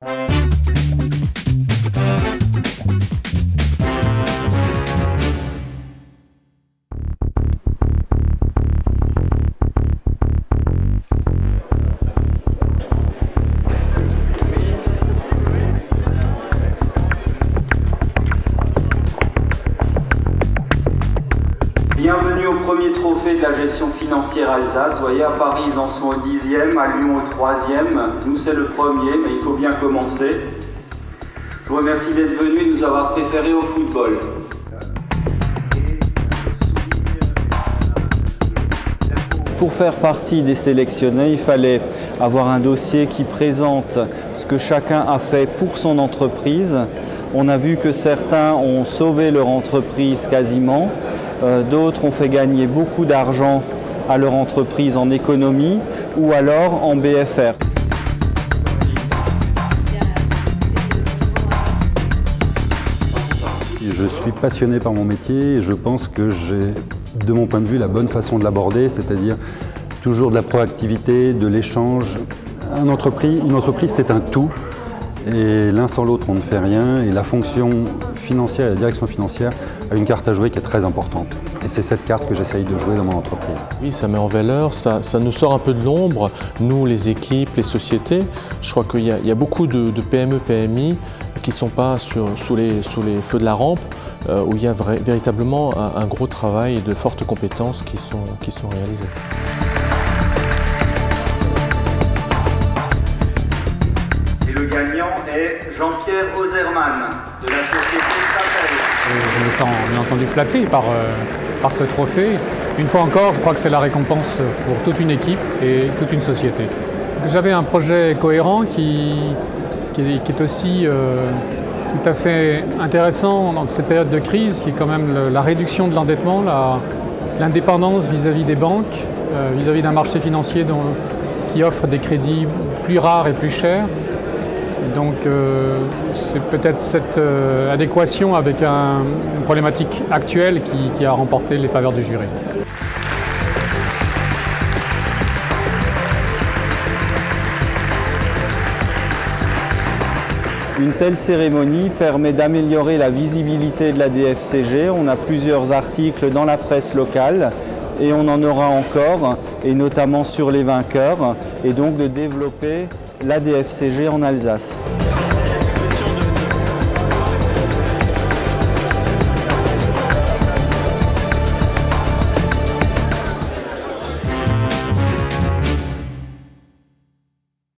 Bienvenue au premier trophée de la gestion financière Alsace. Vous voyez, à Paris, ils en sont au 10e, à Lyon au 3e. Nous, c'est le premier, mais il faut bien commencer. Je vous remercie d'être venu et de nous avoir préférés au football. Pour faire partie des sélectionnés, il fallait avoir un dossier qui présente ce que chacun a fait pour son entreprise. On a vu que certains ont sauvé leur entreprise quasiment. D'autres ont fait gagner beaucoup d'argent à leur entreprise en économie ou alors en BFR. Je suis passionné par mon métier et je pense que j'ai, de mon point de vue, la bonne façon de l'aborder, c'est-à-dire toujours de la proactivité, de l'échange. Une entreprise, c'est un tout. Et l'un sans l'autre, on ne fait rien. Et la fonction financière et la direction financière a une carte à jouer qui est très importante. Et c'est cette carte que j'essaye de jouer dans mon entreprise. Oui, ça met en valeur, ça nous sort un peu de l'ombre, nous, les équipes, les sociétés. Je crois qu'il y a beaucoup de PME, PMI qui ne sont pas sous les feux de la rampe, où il y a véritablement un gros travail et de fortes compétences qui sont réalisées. Le gagnant est Jean-Pierre Ozerman de la société Sapel. Je me sens bien entendu flatté par ce trophée. Une fois encore, je crois que c'est la récompense pour toute une équipe et toute une société. J'avais un projet cohérent qui est aussi tout à fait intéressant dans cette période de crise, qui est quand même la réduction de l'endettement, l'indépendance vis-à-vis des banques, vis-à-vis d'un marché financier qui offre des crédits plus rares et plus chers. Donc c'est peut-être cette adéquation avec une problématique actuelle qui a remporté les faveurs du jury. Une telle cérémonie permet d'améliorer la visibilité de la DFCG. On a plusieurs articles dans la presse locale et on en aura encore, et notamment sur les vainqueurs, et donc de développer la DFCG en Alsace.